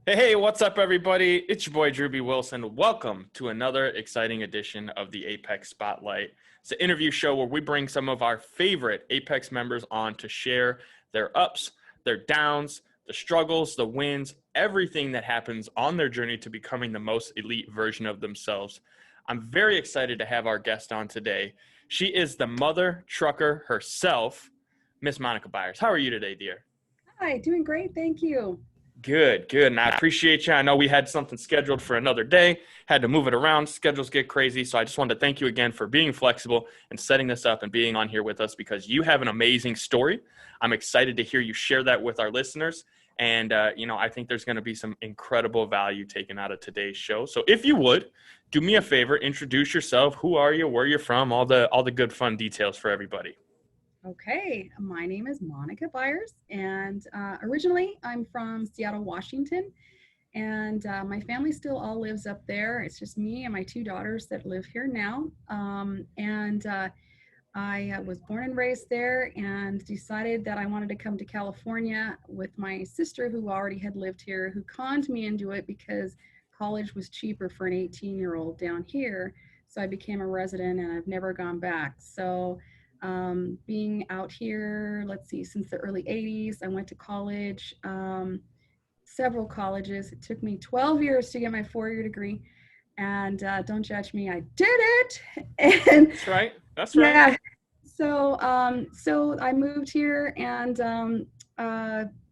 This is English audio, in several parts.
Hey, what's up, everybody? It's your boy, Drew B. Wilson. Welcome to another exciting edition of the Apex Spotlight. It's an interview show where we bring some of our favorite Apex members on to share their ups, their downs, the struggles, the wins, everything that happens on their journey to becoming the most elite version of themselves. I'm very excited to have our guest on today. She is the mother trucker herself, Miss Monica Byers. How are you today, dear? Hi, doing great. Thank you. Good, good. And I appreciate you. I know we had something scheduled for another day, had to move it around. Schedules get crazy. So I just wanted to thank you again for being flexible and setting this up and being on here with us because you have an amazing story. I'm excited to hear you share that with our listeners. And, I think there's going to be some incredible value taken out of today's show. So if you would, do me a favor, introduce yourself. Who are you? Where you're from? All the good fun details for everybody. Okay, my name is Monica Byers, and originally I'm from Seattle, Washington, and my family still all lives up there. It's just me and my two daughters that live here now. And I was born and raised there and decided that I wanted to come to California with my sister, who already had lived here, who conned me into it because college was cheaper for an 18-year-old down here. So I became a resident and I've never gone back. So being out here, let's see, since the early 80s, I went to college, several colleges. It took me 12 years to get my 4-year degree. And don't judge me, I did it. And That's right. That's right. yeah, so I moved here and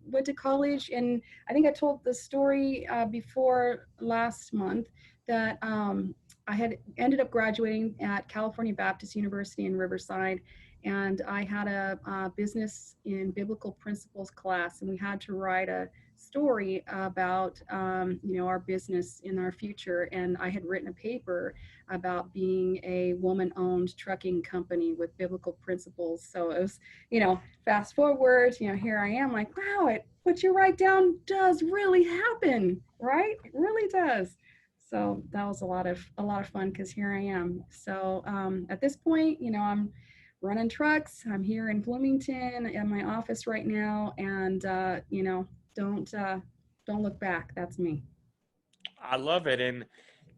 went to college, and I think I told the story before last month that I had ended up graduating at California Baptist University in Riverside, and I had a business in biblical principles class, and we had to write a story about our business in our future, and I had written a paper about being a woman-owned trucking company with biblical principles. So it was, fast forward, here I am, like, wow, what you write down does really happen, right? It really does. So that was a lot of fun because here I am. So at this point, I'm running trucks. I'm here in Bloomington in my office right now, and don't don't look back. That's me. I love it.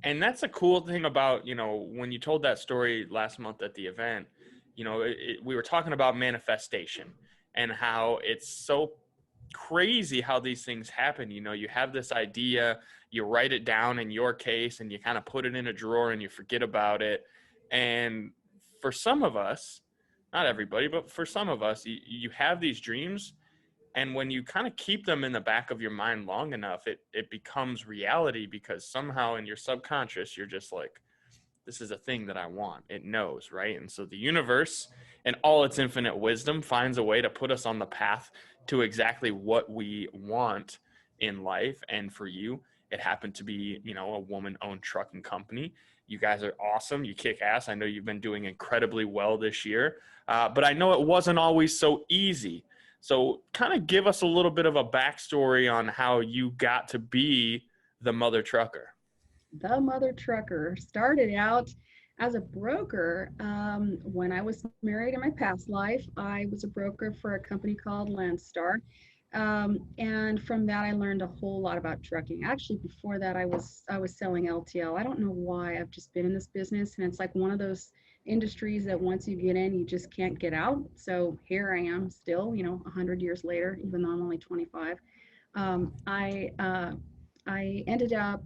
And that's a cool thing about, when you told that story last month at the event, we were talking about manifestation and how it's so crazy how these things happen. You have this idea, you write it down in your case, and you kind of put it in a drawer and you forget about it. And for some of us, not everybody, but for some of us, you have these dreams, and when you kind of keep them in the back of your mind long enough, it becomes reality because somehow in your subconscious you're just like, this is a thing that I want. It knows, right? And so the universe and all its infinite wisdom finds a way to put us on the path to exactly what we want in life. And for you, it happened to be, a woman-owned trucking company. You guys are awesome. You kick ass. I know you've been doing incredibly well this year, but I know it wasn't always so easy. So kind of give us a little bit of a backstory on how you got to be the mother trucker. The mother trucker started out as a broker. When I was married in my past life, I was a broker for a company called Landstar. And from that, I learned a whole lot about trucking. Actually, before that, I was selling LTL. I don't know why. I've just been in this business, and it's like one of those industries that once you get in, you just can't get out. So here I am still, 100 years later, even though I'm only 25. Um, I uh, I ended up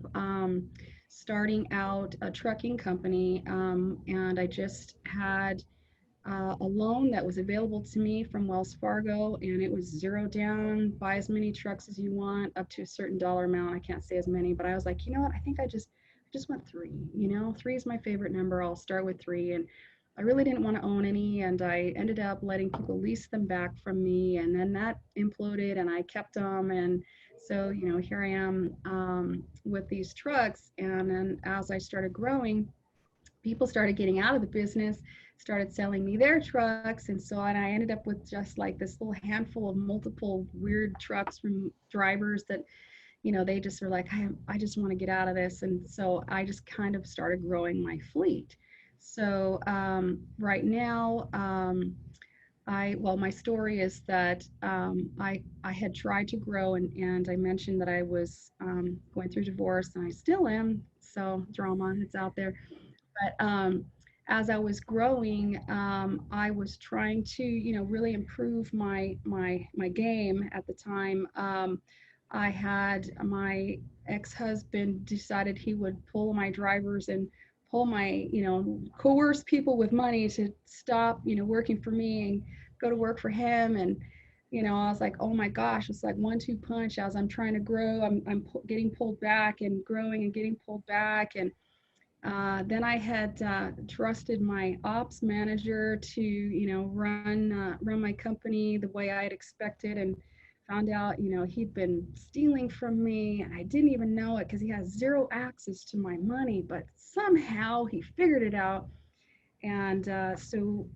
starting out a trucking company, and I just had a loan that was available to me from Wells Fargo, and it was zero down, buy as many trucks as you want, up to a certain dollar amount. I can't say as many, but I was like, you know what? I think I just want three. Three is my favorite number. I'll start with three, and I really didn't want to own any, and I ended up letting people lease them back from me, and then that imploded, and I kept them, and so here I am with these trucks, and then as I started growing, people started getting out of the business, started selling me their trucks, and so on. I ended up with just like this little handful of multiple weird trucks from drivers that they just were like, I just want to get out of this, and so I just kind of started growing my fleet. So right now Well, my story is that I had tried to grow, and I mentioned that I was going through divorce, and I still am. So drama, it's out there. But as I was growing, I was trying to, really improve my game at the time. I had my ex-husband decided he would pull my drivers and pull my, coerce people with money to stop, working for me and go to work for him. And I was like, oh my gosh, it's like 1-2 punch. As I'm trying to grow, I'm getting pulled back and growing and getting pulled back. And then I had trusted my ops manager to, run my company the way I had expected, and found out, he'd been stealing from me, and I didn't even know it because he has zero access to my money. But somehow he figured it out, and so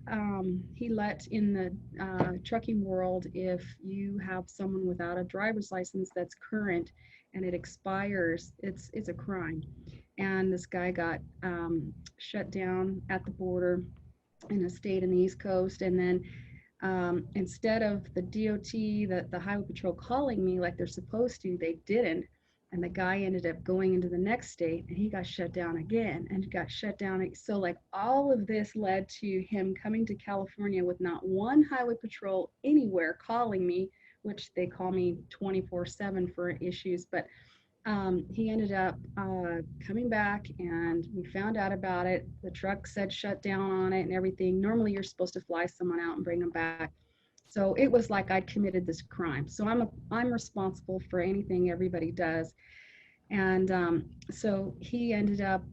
he let in the trucking world, if you have someone without a driver's license that's current and it expires, it's a crime. And this guy got shut down at the border in a state in the East Coast. And then instead of the DOT, the Highway Patrol calling me like they're supposed to, they didn't. And the guy ended up going into the next state, and he got shut down again and got shut down. So, like, all of this led to him coming to California with not one Highway Patrol anywhere calling me, which they call me 24/7 for issues. But he ended up coming back, and we found out about it. The truck said shut down on it and everything. Normally, you're supposed to fly someone out and bring them back. So it was like I'd committed this crime. So I'm responsible for anything everybody does. And so he ended up,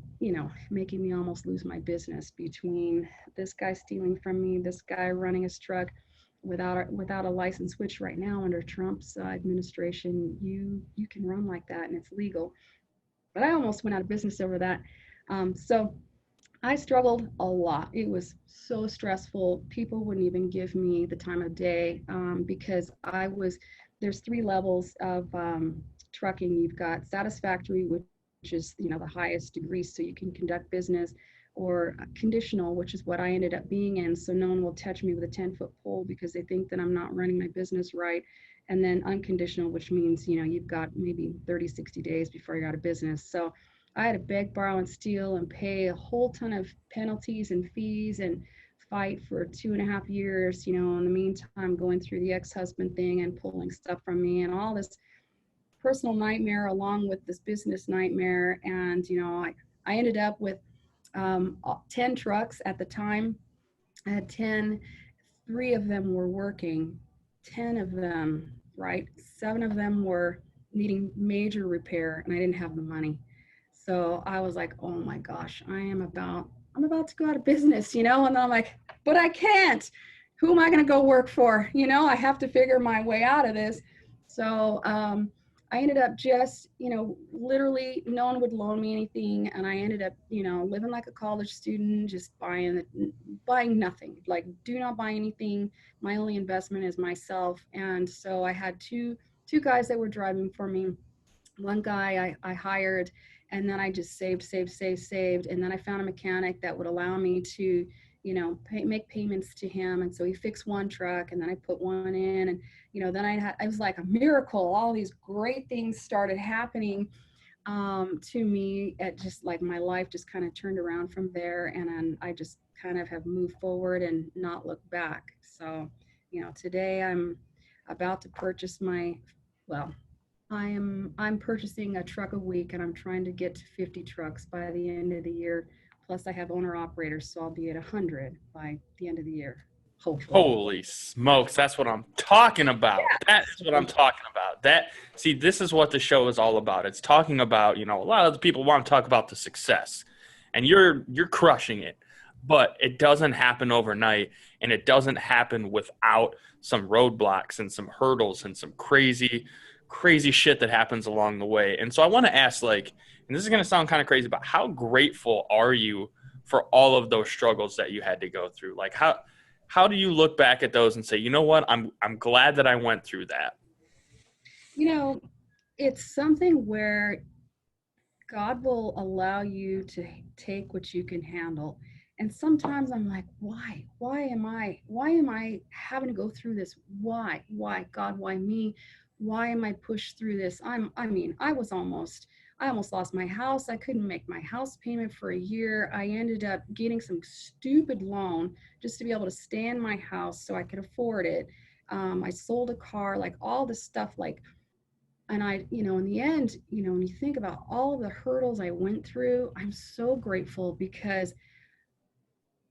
making me almost lose my business between this guy stealing from me, this guy running his truck without a license, which right now under Trump's administration, you can run like that and it's legal. But I almost went out of business over that. So I struggled a lot. It was so stressful. People wouldn't even give me the time of day because there's three levels of trucking. You've got satisfactory, which is, the highest degree, so you can conduct business, or conditional, which is what I ended up being in. So no one will touch me with a 10-foot pole because they think that I'm not running my business right. And then unconditional, which means, you've got maybe 30, 60 days before you're out of business. So I had to beg, borrow, and steal and pay a whole ton of penalties and fees and fight for 2.5 years, in the meantime, going through the ex-husband thing and pulling stuff from me and all this personal nightmare along with this business nightmare. And, I ended up with 10 trucks at the time. I had 10, three of them were working, 10 of them, right? Seven of them were needing major repair, and I didn't have the money. So I was like, oh my gosh, I'm about to go out of business, and I'm like, but I can't. Who am I going to go work for? I have to figure my way out of this. So I ended up just, literally no one would loan me anything. And I ended up, living like a college student, just buying nothing, like do not buy anything. My only investment is myself. And so I had two guys that were driving for me. One guy I hired, and then I just saved. And then I found a mechanic that would allow me to, make payments to him. And so he fixed one truck, and then I put one in. And, then I was like a miracle. All these great things started happening to me. At just like my life just kind of turned around from there. And then I just kind of have moved forward and not looked back. So, today I'm about to purchase well, I'm purchasing a truck a week, and I'm trying to get to 50 trucks by the end of the year. Plus I have owner operators, so I'll be at 100 by the end of the year, hopefully. Holy smokes, that's what I'm talking about. That is what I'm talking about. See, this is what the show is all about. It's talking about, a lot of the people want to talk about the success. And you're crushing it. But it doesn't happen overnight, and it doesn't happen without some roadblocks and some hurdles and some crazy crazy shit that happens along the way. And so I want to ask, like, and this is going to sound kind of crazy, but how grateful are you for all of those struggles that you had to go through? Like, how do you look back at those and say, you know what, I'm glad that I went through that? You know, it's something where God will allow you to take what you can handle. And sometimes I'm like, why am I having to go through this? Why, God, why me? Why am I pushed through this? I mean, I almost lost my house. I couldn't make my house payment for a year. I ended up getting some stupid loan just to be able to stay in my house so I could afford it. I sold a car, like all this stuff, like, and in the end, when you think about all of the hurdles I went through, I'm so grateful because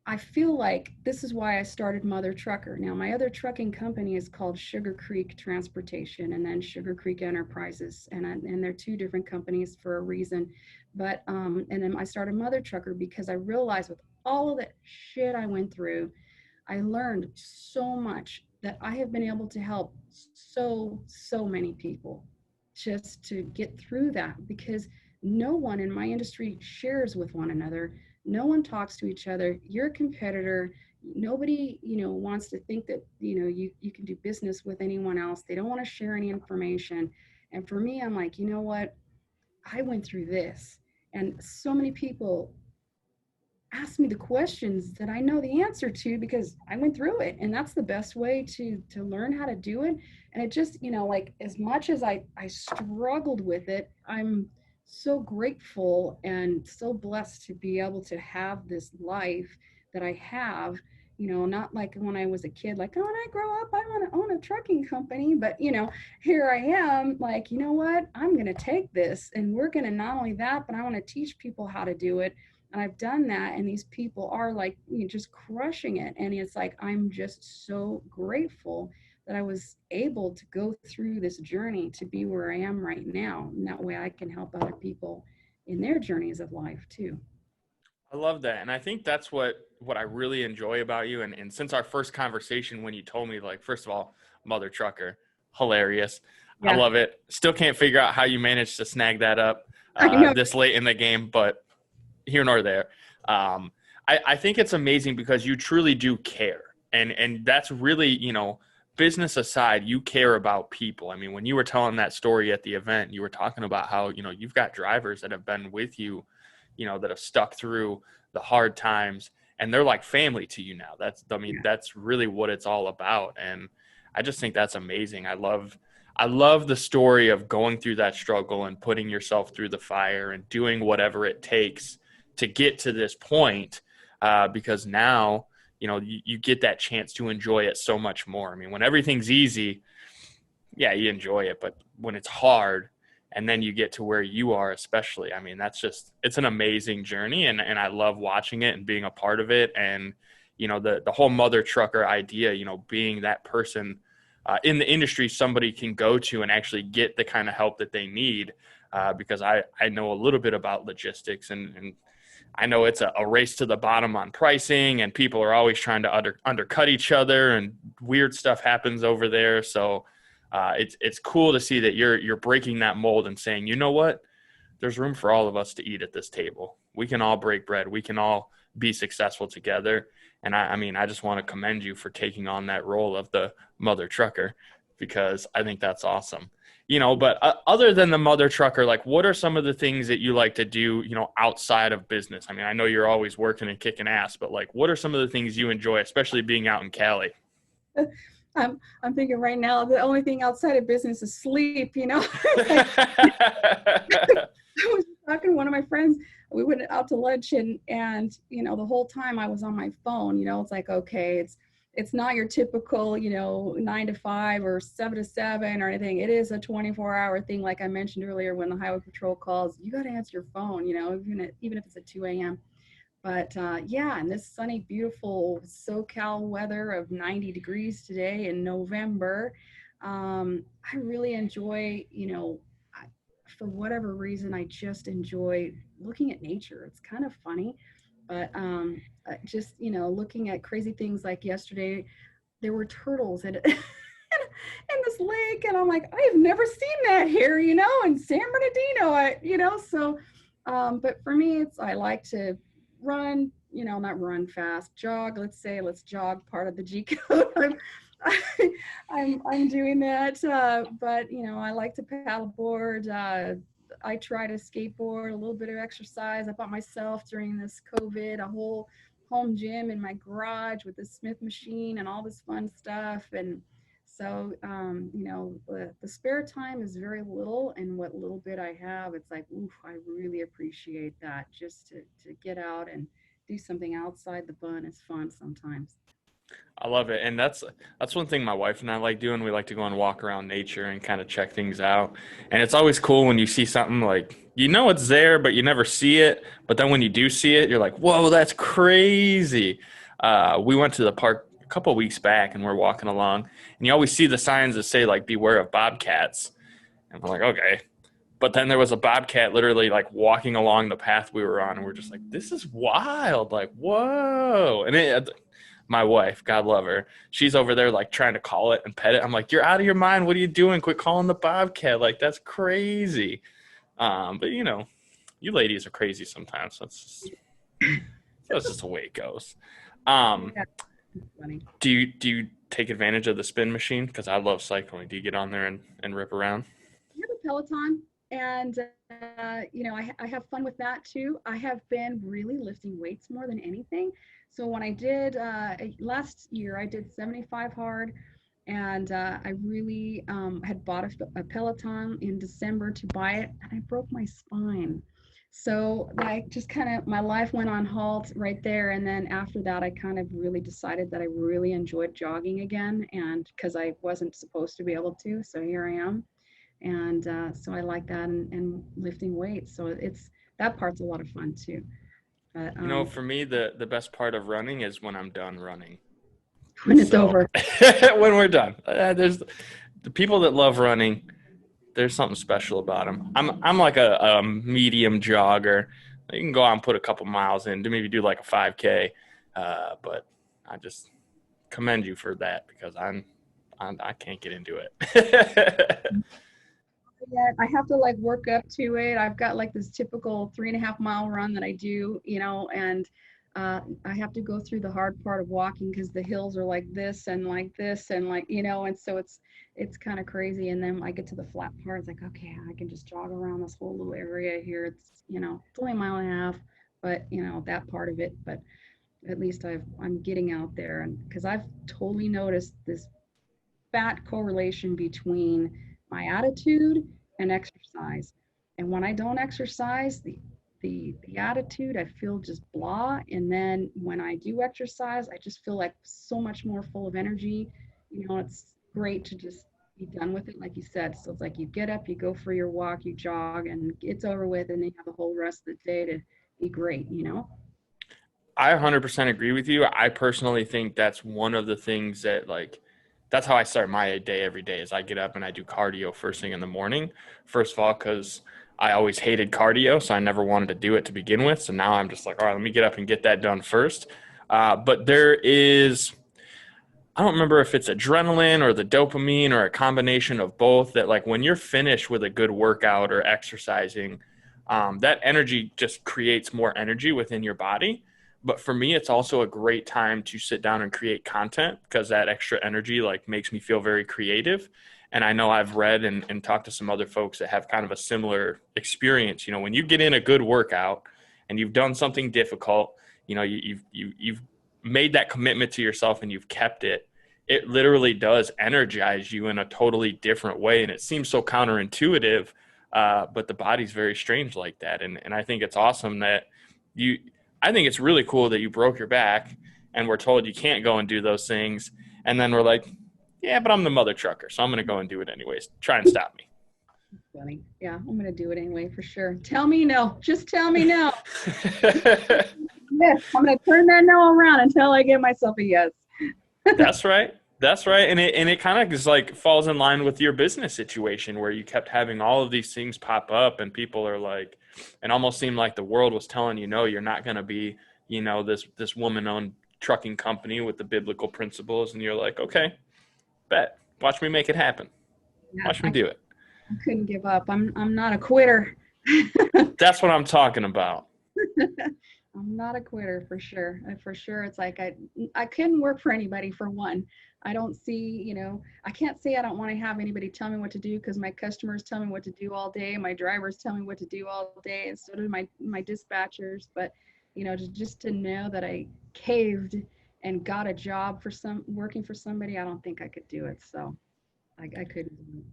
I feel like this is why I started Mother Trucker. Now, my other trucking company is called Sugar Creek Transportation and then Sugar Creek Enterprises. And they're two different companies for a reason. But, and then I started Mother Trucker because I realized with all of that shit I went through, I learned so much that I have been able to help so many people just to get through that because no one in my industry shares with one another. No one talks to each other. You're a competitor. Nobody, wants to think that, you can do business with anyone else. They don't want to share any information. And for me, I'm like, you know what? I went through this. And so many people ask me the questions that I know the answer to because I went through it, and that's the best way to learn how to do it. And it just, like as much as I struggled with it, I'm so grateful and so blessed to be able to have this life that I have. Not like when I was a kid, like, oh, when I grow up, I want to own a trucking company. But, here I am, like, you know what? I'm going to take this and we're going to not only that, but I want to teach people how to do it, and I've done that, and these people are like, just crushing it. And it's like, I'm just so grateful that I was able to go through this journey to be where I am right now. And that way I can help other people in their journeys of life too. I love that. And I think that's what I really enjoy about you. And since our first conversation, when you told me, like, first of all, Mother Trucker, hilarious. I Yeah, love it. Still can't figure out how you managed to snag that up I know. this late in the game, but here nor there. Um, I think it's amazing because you truly do care. And that's really, business aside, you care about people. I mean, when you were telling that story at the event, you were talking about how, you've got drivers that have been with you, that have stuck through the hard times, and they're like family to you now. I mean, Yeah. that's really what it's all about. And I just think that's amazing. I love the story of going through that struggle and putting yourself through the fire and doing whatever it takes to get to this point, because now, you get that chance to enjoy it so much more. I mean, when everything's easy, yeah, you enjoy it, but when it's hard and then you get to where you are, especially, I mean, it's an amazing journey, and I love watching it and being a part of it. And, the whole Mother Trucker idea, being that person in the industry somebody can go to and actually get the kind of help that they need. Because I know a little bit about logistics, and I know it's a race to the bottom on pricing, and people are always trying to undercut each other, and weird stuff happens over there. So it's cool to see that you're breaking that mold and saying, you know what, there's room for all of us to eat at this table. We can all break bread. We can all be successful together. And I mean, I just want to commend you for taking on that role of the Mother Trucker, because I think that's awesome. But other than the Mother Trucker, like, what are some of the things that you like to do, outside of business? I mean, I know you're always working and kicking ass, but like, what are some of the things you enjoy, especially being out in Cali? I'm thinking right now the only thing outside of business is sleep. It's like I was talking to one of my friends. We went out to lunch, and the whole time I was on my phone. It's like, okay, it's not your typical 9 to 5 or 7 to 7 or anything. It is a 24-hour thing, like I mentioned earlier. When the highway patrol calls, you got to answer your phone. Even if it's at 2 a.m. But yeah, and this sunny, beautiful SoCal weather of 90 degrees today in November, I really enjoy, for whatever reason, I just enjoy looking at nature. It's kind of funny, but just, looking at crazy things like yesterday, there were turtles in in this lake, and I'm like, I have never seen that here, in San Bernardino. So but for me, I like to run, not run fast, jog. Let's jog part of the G code. I'm doing that, but I like to paddleboard. I try to skateboard, a little bit of exercise. I bought myself during this COVID a whole home gym in my garage with the Smith machine and all this fun stuff. And so, the spare time is very little, and what little bit I have, it's like, oof, I really appreciate that. Just to get out and do something outside the bun is fun sometimes. I love it. And that's one thing my wife and I like doing. We like to go and walk around nature and kind of check things out. And it's always cool when you see something like you know it's there, but you never see it. But then when you do see it, you're like, whoa, that's crazy. We went to the park a couple of weeks back and we're walking along, and you always see the signs that say like beware of bobcats. And we're like, okay. But then there was a bobcat literally like walking along the path we were on, and we're just like, this is wild. Like, whoa. And my wife, God love her, she's over there like trying to call it and pet it. I'm like, you're out of your mind. What are you doing? Quit calling the bobcat. Like, that's crazy. But you ladies are crazy sometimes. That's just the way it goes. Um, Yeah, funny. do you take advantage of the spin machine? Because I love cycling. Do you get on there and rip around? I have a Peloton, and I have fun with that too. I have been really lifting weights more than anything. So when I did last year, I did 75 hard, and I really had bought a Peloton in December to buy it, and I broke my spine. So I just kind of, my life went on halt right there. And then after that, I kind of really decided that I really enjoyed jogging again, and because I wasn't supposed to be able to, so here I am. And so I like that, and lifting weights. So it's that part's a lot of fun too. But For me, the best part of running is when I'm done running. when it's So over. when we're done, there's the people that love running. There's something special about them. I'm like a medium jogger. You can go out and put a couple miles in, to maybe do like a 5K. But I just commend you for that because I can't get into it. Yet. I have to like work up to it. I've got like this typical 3.5 mile run that I do, and I have to go through the hard part of walking because the hills are like this and like this and like, and so it's kind of crazy. And then I get to the flat part. It's like, okay, I can just jog around this whole little area here. It's only a mile and a half, but that part of it. But at least I'm getting out there, and because I've totally noticed this fat correlation between my attitude and exercise. And when I don't exercise, the attitude, I feel just blah. And then when I do exercise, I just feel like so much more full of energy. It's great to just be done with it, like you said. So it's like you get up, you go for your walk, you jog, and it's over with, and then you have the whole rest of the day to be great. I 100% agree with you. I personally think that's one of the things that like that's how I start my day every day is I get up and I do cardio first thing in the morning. First of all, because I always hated cardio, so I never wanted to do it to begin with. So now I'm just like, all right, let me get up and get that done first. But there is, I don't remember if it's adrenaline or the dopamine or a combination of both that like when you're finished with a good workout or exercising, that energy just creates more energy within your body. But for me, it's also a great time to sit down and create content because that extra energy like makes me feel very creative. And I know I've read and talked to some other folks that have kind of a similar experience. When you get in a good workout and you've done something difficult, you've made that commitment to yourself and you've kept it, it literally does energize you in a totally different way. And it seems so counterintuitive, but the body's very strange like that. And I think it's awesome that you, I think it's really cool that you broke your back and we're told you can't go and do those things. And then we're like, yeah, but I'm the mother trucker, so I'm going to go and do it anyways. Try and stop me. Funny. Yeah, I'm gonna do it anyway for sure. Tell me no. Just tell me no. Yes, I'm gonna turn that no around until I get myself a yes. That's right. That's right. And it kind of just like falls in line with your business situation where you kept having all of these things pop up and people are like, and almost seemed like the world was telling you, no, you're not going to be, this woman owned trucking company with the biblical principles. And you're like, okay, bet. Watch me make it happen. Yeah, Watch me do it. I couldn't give up. I'm not a quitter. That's what I'm talking about. I'm not a quitter for sure. For sure, it's like I couldn't work for anybody for one. I don't see, I can't say I don't want to have anybody tell me what to do because my customers tell me what to do all day. My drivers tell me what to do all day, and so do my dispatchers. But just to know that I caved and got a job for working for somebody, I don't think I could do it. So I couldn't do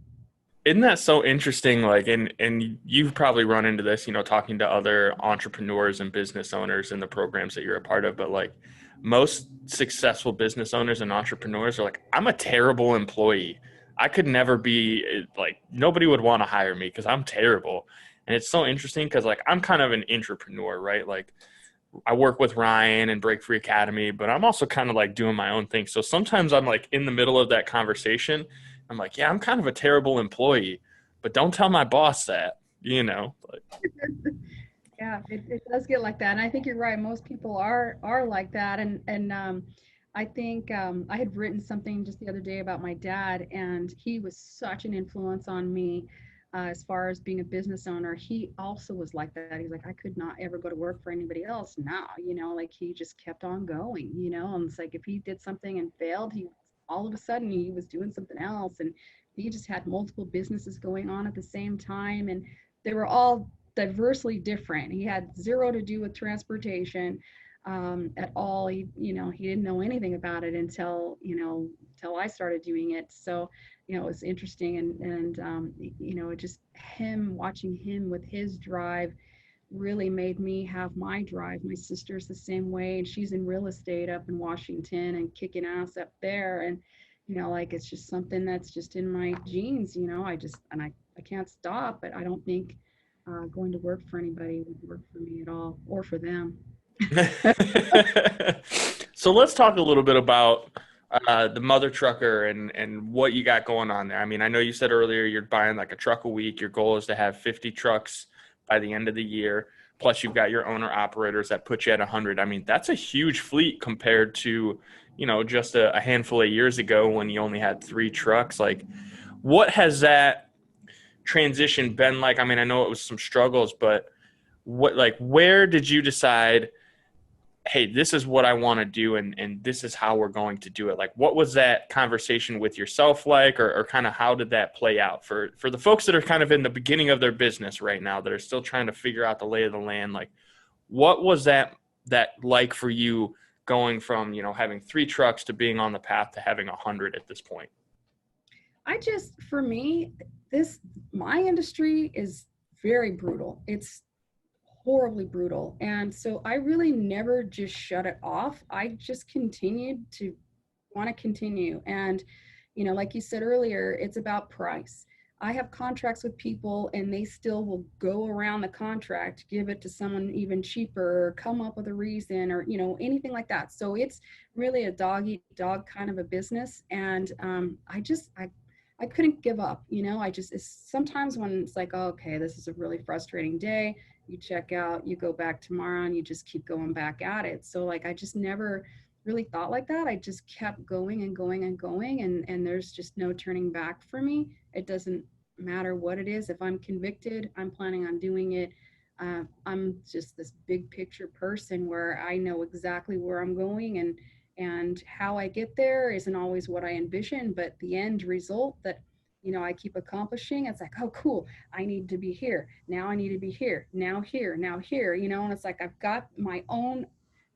Isn't that so interesting? Like, and you've probably run into this, talking to other entrepreneurs and business owners in the programs that you're a part of. But like, most successful business owners and entrepreneurs are like, I'm a terrible employee. I could never be like, nobody would want to hire me because I'm terrible. And it's so interesting because like I'm kind of an entrepreneur, right? Like I work with Ryan and Break Free Academy, but I'm also kind of like doing my own thing. So sometimes I'm like in the middle of that conversation. I'm like, yeah, I'm kind of a terrible employee, but don't tell my boss that, Like, it. Yeah, it does get like that. And I think you're right. Most people are like that. And I think I had written something just the other day about my dad, and he was such an influence on me as far as being a business owner. He also was like that. He's like, I could not ever go to work for anybody else now, like he just kept on going, and it's like if he did something and failed, he all of a sudden he was doing something else, and he just had multiple businesses going on at the same time, and they were all diversely different. He had zero to do with transportation at all. He didn't know anything about it until I started doing it. So, it was interesting, and it just him watching him with his drive really made me have my drive. My sister's the same way, and she's in real estate up in Washington and kicking ass up there. And like it's just something that's just in my genes. I can't stop. But I don't think going to work for anybody would work for me at all, or for them. so let's talk a little bit about the mother trucker and what you got going on there. I mean, I know you said earlier you're buying like a truck a week. Your goal is to have 50 trucks by the end of the year. Plus, you've got your owner operators that put you at 100. I mean, that's a huge fleet compared to, just a handful of years ago when you only had 3 trucks. Like, what has that transition been like? I mean, I know it was some struggles, but where did you decide, hey, this is what I want to do, and this is how we're going to do it? Like, what was that conversation with yourself like, or kind of how did that play out for the folks that are kind of in the beginning of their business right now that are still trying to figure out the lay of the land? Like, what was that like for you going from, having 3 trucks to being on the path to having 100 at this point? For me, this, my industry is very brutal. It's horribly brutal. And so I really never just shut it off. I just continued to want to continue. And, like you said earlier, it's about price. I have contracts with people and they still will go around the contract, give it to someone even cheaper, or come up with a reason, or, anything like that. So it's really a dog eat dog kind of a business. And I couldn't give up. It's sometimes when it's like, oh, okay, this is a really frustrating day. You check out, you go back tomorrow, and you just keep going back at it. So like, I just never really thought like that. I just kept going and going and going, and there's just no turning back for me. It doesn't matter what it is. If I'm convicted, I'm planning on doing it. I'm just this big picture person where I know exactly where I'm going, and how I get there isn't always what I envision, but the end result that I keep accomplishing, it's like, oh, cool. I need to be here. Now I need to be here. Now here. Now here. And it's like I've got my own,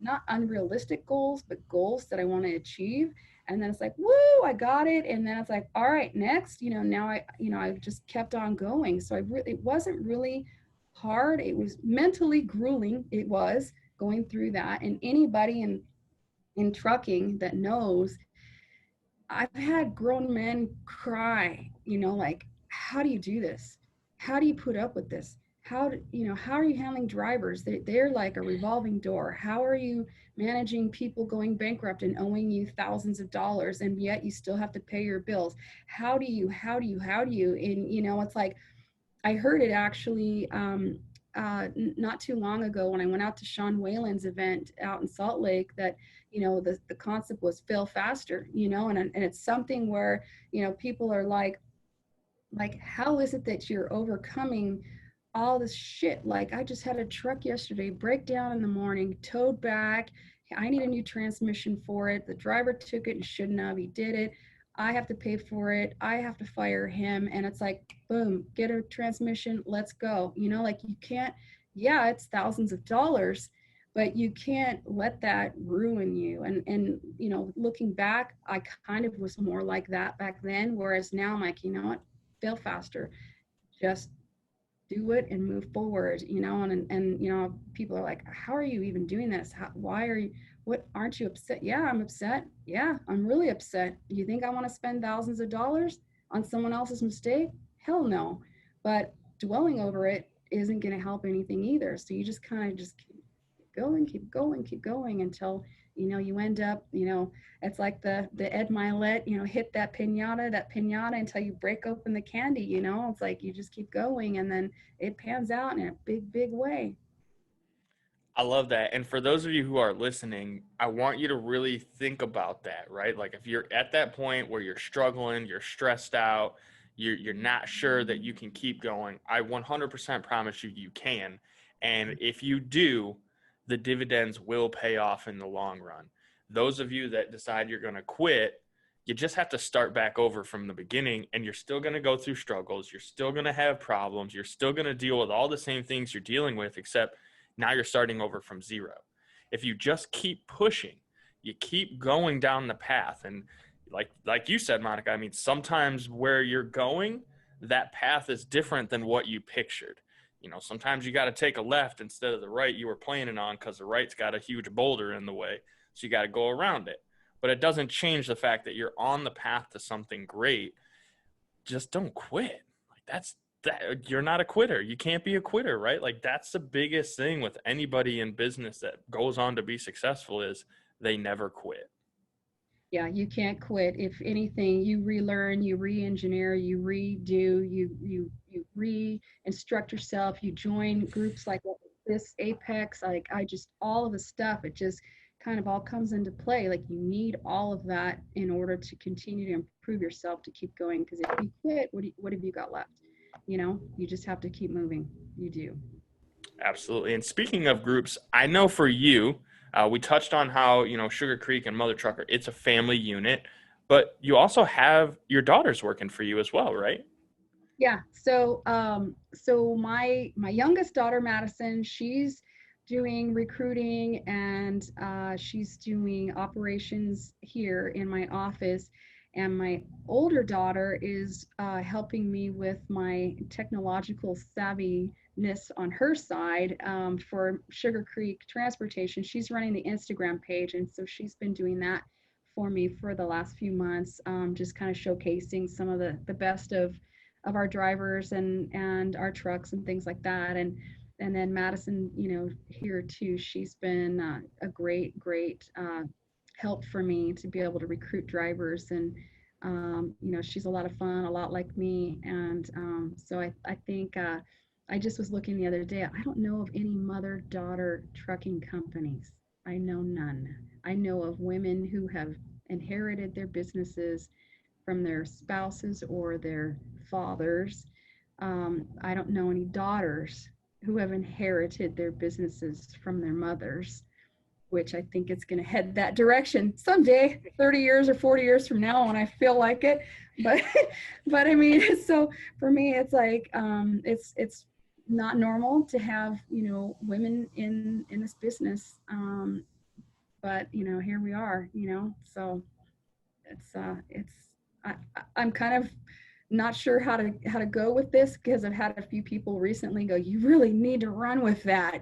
not unrealistic goals, but goals that I want to achieve. And then it's like, woo, I got it. And then it's like, all right, next. Now I just kept on going. So it wasn't really hard. It was mentally grueling. It was going through that. And anybody in trucking that knows, I've had grown men cry, like, how do you do this? How do you put up with this? How are you handling drivers? They're like a revolving door. How are you managing people going bankrupt and owing you thousands of dollars, and yet you still have to pay your bills? How do you? And, it's like, I heard it actually not too long ago when I went out to Sean Whalen's event out in Salt Lake, that the concept was fail faster, and it's something where people are like, how is it that you're overcoming all this shit? Like, I just had a truck yesterday break down in the morning, towed back. I need a new transmission for it. The driver took it and shouldn't have. He did it. I have to pay for it. I have to fire him. And it's like, boom, get a transmission. Let's go. Like, you can't, yeah, it's thousands of dollars, but you can't let that ruin you. And looking back, I kind of was more like that back then, whereas now I'm like, you know what, fail faster, just do it and move forward, and people are like, how are you even doing this? Why are you, what, aren't you upset? Yeah, I'm upset. Yeah, I'm really upset. You think I want to spend thousands of dollars on someone else's mistake? Hell no. But dwelling over it isn't going to help anything either. So you just kind of just going, keep going, keep going until you end up, it's like the Ed Milet, hit that pinata until you break open the candy. It's like you just keep going, and then it pans out in a big, big way. I love that. And for those of you who are listening, I want you to really think about that, right? Like if you're at that point where you're struggling, you're stressed out, you're not sure that you can keep going, I 100% promise you you can. And if you do, the dividends will pay off in the long run. Those of you that decide you're going to quit, you just have to start back over from the beginning, and you're still going to go through struggles. You're still going to have problems. You're still going to deal with all the same things you're dealing with, except now you're starting over from zero. If you just keep pushing, you keep going down the path. And like you said, Monica, I mean, sometimes where you're going, that path is different than what you pictured. Sometimes you got to take a left instead of the right you were planning on because the right's got a huge boulder in the way. So you got to go around it. But it doesn't change the fact that you're on the path to something great. Just don't quit. Like that, you're not a quitter. You can't be a quitter, right? Like that's the biggest thing with anybody in business that goes on to be successful is they never quit. Yeah, you can't quit. If anything, you relearn, you re-engineer, you redo, you re-instruct yourself, you join groups like this Apex, like I just all of the stuff, it just kind of all comes into play. Like you need all of that in order to continue to improve yourself, to keep going. Because if you quit, what have you got left? You just have to keep moving. You do. Absolutely. And speaking of groups, I know for you, we touched on how, Sugar Creek and Mother Trucker, it's a family unit, but you also have your daughters working for you as well, right? Yeah. So my youngest daughter, Madison, she's doing recruiting, and she's doing operations here in my office. And my older daughter is helping me with my technological savviness on her side, for Sugar Creek Transportation. She's running the Instagram page, and so she's been doing that for me for the last few months, just kind of showcasing some of the best of our drivers and our trucks and things like that. And then Madison, here too, she's been a great help for me to be able to recruit drivers. And she's a lot of fun, a lot like me. And so I think I just was looking the other day. I don't know of any mother-daughter trucking companies. I know none. I know of women who have inherited their businesses from their spouses or their fathers. I don't know any daughters who have inherited their businesses from their mothers, which I think it's going to head that direction someday, 30 years or 40 years from now when I feel like it. But, but I mean, so for me, it's like, it's not normal to have, women in this business. But, here we are, so it's, I, I'm kind of not sure how to go with this, because I've had a few people recently go, you really need to run with that,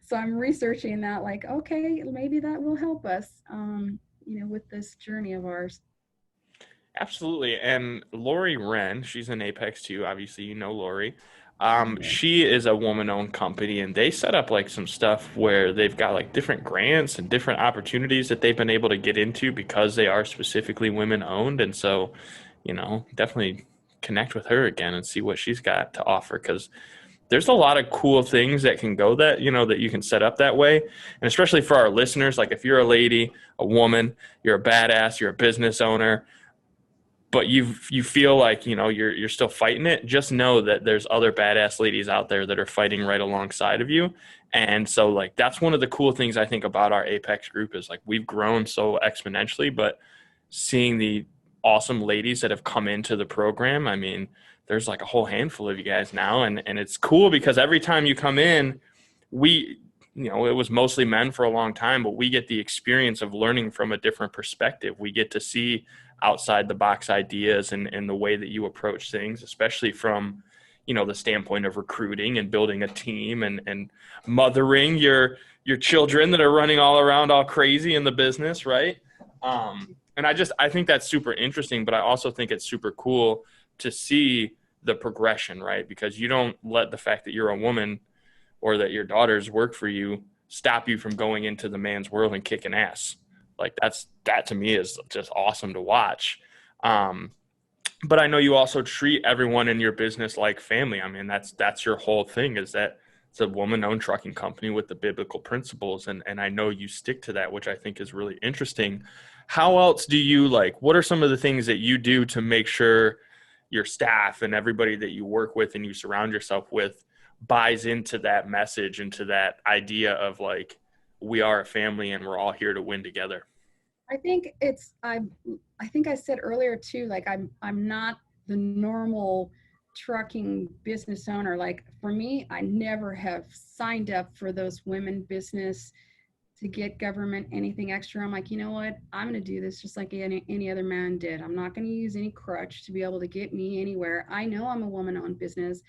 so I'm researching that, like, okay, maybe that will help us, with this journey of ours. Absolutely. And Lori Wren, she's in Apex too. Obviously, Lori. Yeah. She is a woman-owned company, and they set up like some stuff where they've got like different grants and different opportunities that they've been able to get into because they are specifically women-owned. And so, definitely connect with her again and see what she's got to offer because there's a lot of cool things that can go that, that you can set up that way. And especially for our listeners, like if you're a lady, a woman, you're a badass, you're a business owner, but you feel like you're still fighting it, just know that there's other badass ladies out there that are fighting right alongside of you. And so like that's one of the cool things I think about our Apex group is like we've grown so exponentially, but seeing the awesome ladies that have come into the program, I mean, there's like a whole handful of you guys now, and it's cool because every time you come in, we it was mostly men for a long time, but we get the experience of learning from a different perspective. We get to see outside the box ideas and the way that you approach things, especially from, the standpoint of recruiting and building a team and mothering your children that are running all around all crazy in the business, right? And I think that's super interesting, but I also think it's super cool to see the progression, right? Because you don't let the fact that you're a woman or that your daughters work for you stop you from going into the man's world and kicking ass. Like that to me is just awesome to watch. Um, but I know you also treat everyone in your business like family. I mean, that's your whole thing, is that it's a woman-owned trucking company with the biblical principles, and I know you stick to that, which I think is really interesting. How else do you, like, what are some of the things that you do to make sure your staff and everybody that you work with and you surround yourself with buys into that message, into that idea of, like, we are a family and we're all here to win together? I think I think I said earlier too, like I'm not the normal trucking business owner. Like for me, I never have signed up for those women business to get government anything extra. I'm like, you know what? I'm going to do this just like any other man did. I'm not going to use any crutch to be able to get me anywhere. I know I'm a woman owned business,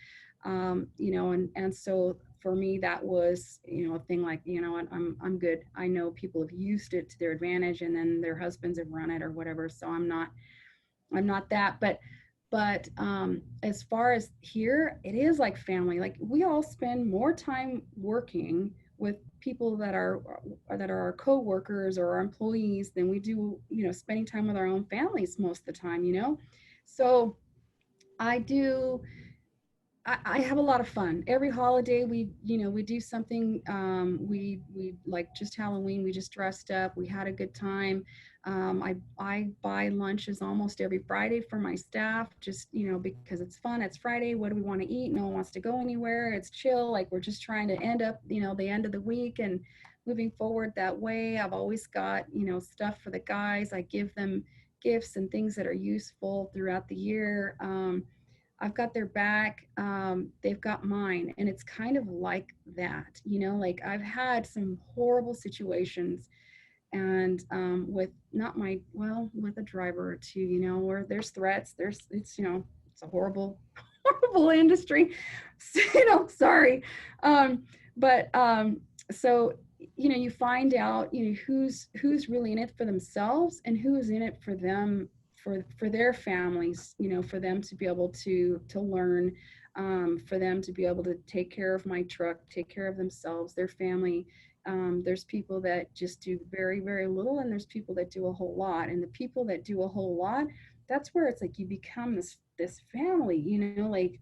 and so for me, that was, a thing like, you know what, I'm good. I know people have used it to their advantage and then their husbands have run it or whatever. So I'm not that, but as far as here, it is like family. Like we all spend more time working with people that are our co-workers or our employees than we do, spending time with our own families most of the time. So I do I have a lot of fun. Every holiday we do something. We like just Halloween. We just dressed up. We had a good time. I buy lunches almost every Friday for my staff, just because it's fun. It's Friday. What do we want to eat? No one wants to go anywhere. It's chill. Like we're just trying to end up the end of the week and moving forward that way. I've always got stuff for the guys. I give them gifts and things that are useful throughout the year. I've got their back. They've got mine. And it's kind of like that, like I've had some horrible situations and with not my, well, with a driver or two, where there's threats, it's a horrible, horrible industry. Sorry. But so, you find out, who's really in it for themselves and who's in it for them, for their families, for them to be able to learn, for them to be able to take care of my truck, take care of themselves, their family. There's people that just do very, very little, and there's people that do a whole lot. And the people that do a whole lot, that's where it's like you become this family, like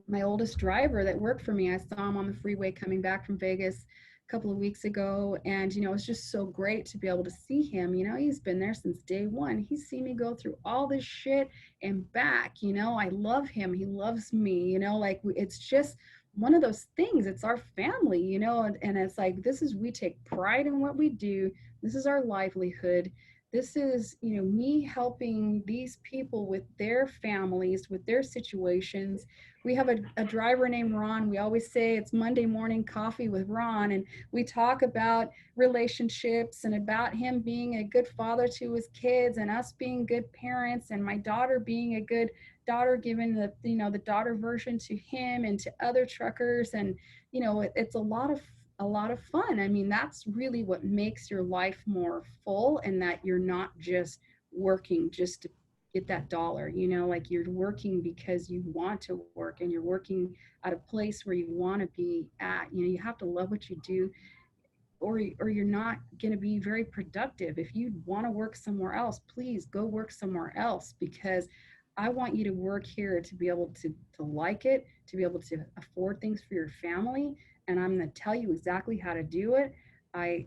my oldest driver that worked for me. I saw him on the freeway coming back from Vegas a couple of weeks ago. And, it's just so great to be able to see him. He's been there since day one. He's seen me go through all this shit and back. I love him. He loves me, like it's just one of those things. It's our family, and it's like, we take pride in what we do. This is our livelihood. This is, me helping these people with their families, with their situations. We have a driver named Ron. We always say it's Monday morning coffee with Ron, and we talk about relationships and about him being a good father to his kids and us being good parents, and my daughter being a good daughter, giving the daughter version to him and to other truckers. And it's a lot of fun. I mean, that's really what makes your life more full, and that you're not just working just to get that dollar, like you're working because you want to work, and you're working at a place where you want to be at. You have to love what you do, or you're not going to be very productive. If you want to work somewhere else, please go work somewhere else, because I want you to work here to be able to like it, to be able to afford things for your family. And I'm going to tell you exactly how to do it. I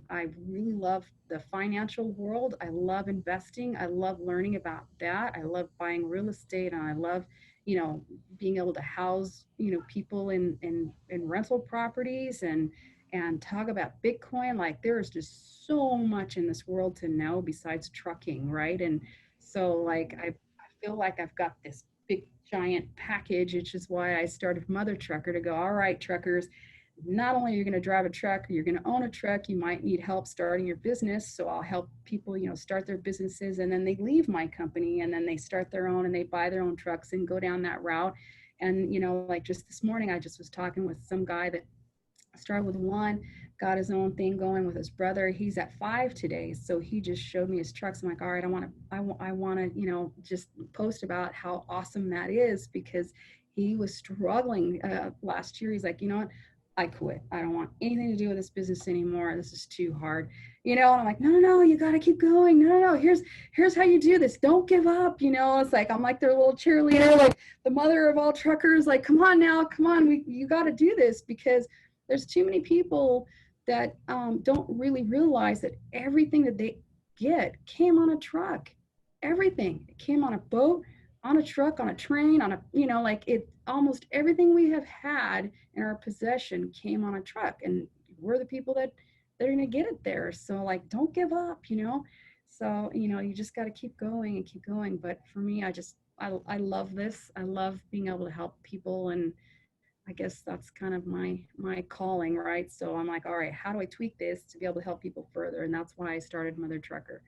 really love the financial world. I love investing. I love learning about that. I love buying real estate, and I love, you know, being able to house, people in rental properties, and talk about Bitcoin. Like there is just so much in this world to know besides trucking, right? And so like I feel like I've got this big giant package, which is why I started Mother Trucker, to go, all right, truckers, not only are you going to drive a truck, you're going to own a truck, you might need help starting your business. So I'll help people, start their businesses, and then they leave my company and then they start their own and they buy their own trucks and go down that route. And, like just this morning, I just was talking with some guy that started with one, got his own thing going with his brother. He's at five today. So he just showed me his trucks. I'm like, all right, I want to, just post about how awesome that is, because he was struggling last year. He's like, you know what? I quit. I don't want anything to do with this business anymore. This is too hard. And I'm like, no, you got to keep going. No. Here's how you do this. Don't give up. It's like, I'm like their little cheerleader, like the mother of all truckers. Like, come on now, come on. You got to do this, because there's too many people that don't really realize that everything that they get came on a truck. Everything. It came on a boat, on a truck, on a train, on a, like it, almost everything we have had in our possession came on a truck, and we're the people that are going to get it there. So like, don't give up, so, you just got to keep going and keep going. But for me, I love this. I love being able to help people, and I guess that's kind of my calling, right? So I'm like, all right, how do I tweak this to be able to help people further? And that's why I started Mother Trucker.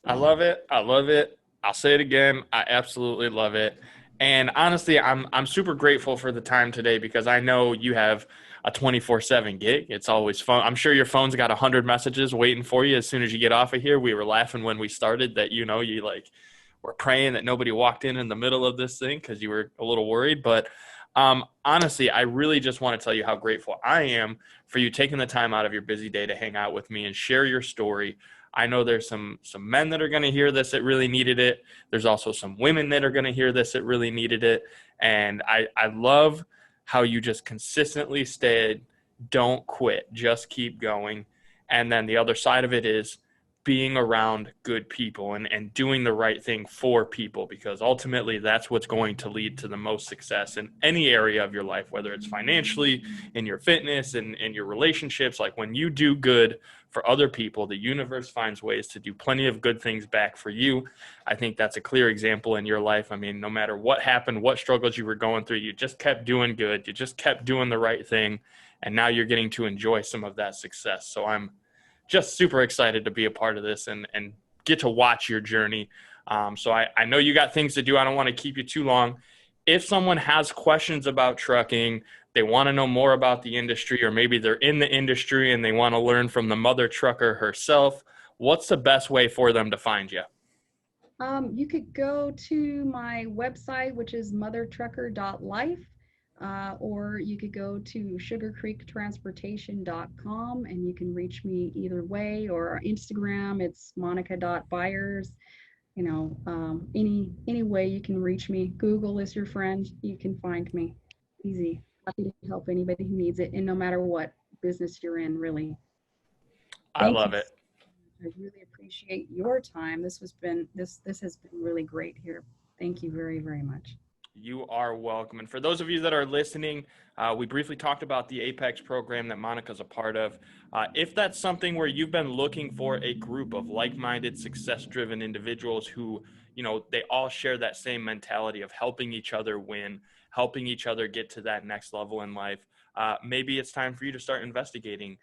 I So love it. I love it. I'll say it again. I absolutely love it. And honestly, I'm super grateful for the time today, because I know you have a 24/7 gig. It's always fun. I'm sure your phone's got 100 messages waiting for you as soon as you get off of here. We were laughing when we started that, you like were praying that nobody walked in the middle of this thing because you were a little worried. But honestly, I really just want to tell you how grateful I am for you taking the time out of your busy day to hang out with me and share your story. I know there's some men that are going to hear this that really needed it. There's also some women that are going to hear this that really needed it. And I love how you just consistently stayed, don't quit, just keep going. And then the other side of it is being around good people and doing the right thing for people, because ultimately that's what's going to lead to the most success in any area of your life, whether it's financially, in your fitness, and in your relationships. Like when you do good for other people, the universe finds ways to do plenty of good things back for you. I think that's a clear example in your life. I mean, no matter what happened, what struggles you were going through, you just kept doing good. You just kept doing the right thing. And now you're getting to enjoy some of that success. So I'm just super excited to be a part of this and get to watch your journey. So I know you got things to do. I don't want to keep you too long. If someone has questions about trucking, they want to know more about the industry, or maybe they're in the industry and they want to learn from the mother trucker herself, what's the best way for them to find you? you could go to my website, which is mothertrucker.life. Or you could go to sugarcreektransportation.com, and you can reach me either way, or Instagram, it's monica.byers. Any way you can reach me. Google is your friend. You can find me. Easy. Happy to help anybody who needs it, and no matter what business you're in, really. I Thank you. love it. I really appreciate your time. This has been really great here. Thank you very, very much. You are welcome. And for those of you that are listening, we briefly talked about the Apex program that Monica's a part of. If that's something where you've been looking for a group of like-minded, success-driven individuals who, they all share that same mentality of helping each other win, helping each other get to that next level in life, maybe it's time for you to start investigating.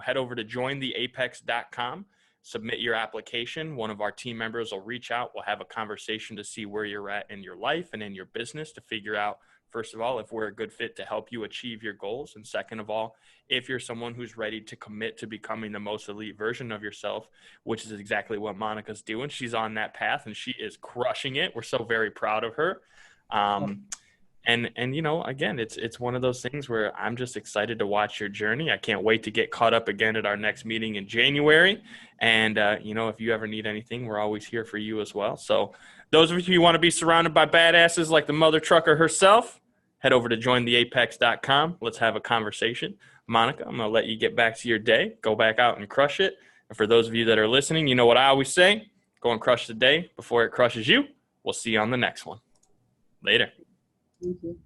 Head over to jointheapex.com. Submit your application. One of our team members will reach out. We'll have a conversation to see where you're at in your life and in your business, to figure out, first of all, if we're a good fit to help you achieve your goals. And second of all, if you're someone who's ready to commit to becoming the most elite version of yourself, which is exactly what Monica's doing. She's on that path and she is crushing it. We're so very proud of her. And again, it's one of those things where I'm just excited to watch your journey. I can't wait to get caught up again at our next meeting in January. And if you ever need anything, we're always here for you as well. So those of you who want to be surrounded by badasses like the mother trucker herself, head over to jointheapex.com. Let's have a conversation. Monica, I'm going to let you get back to your day. Go back out and crush it. And for those of you that are listening, you know what I always say, go and crush the day before it crushes you. We'll see you on the next one. Later. Thank you.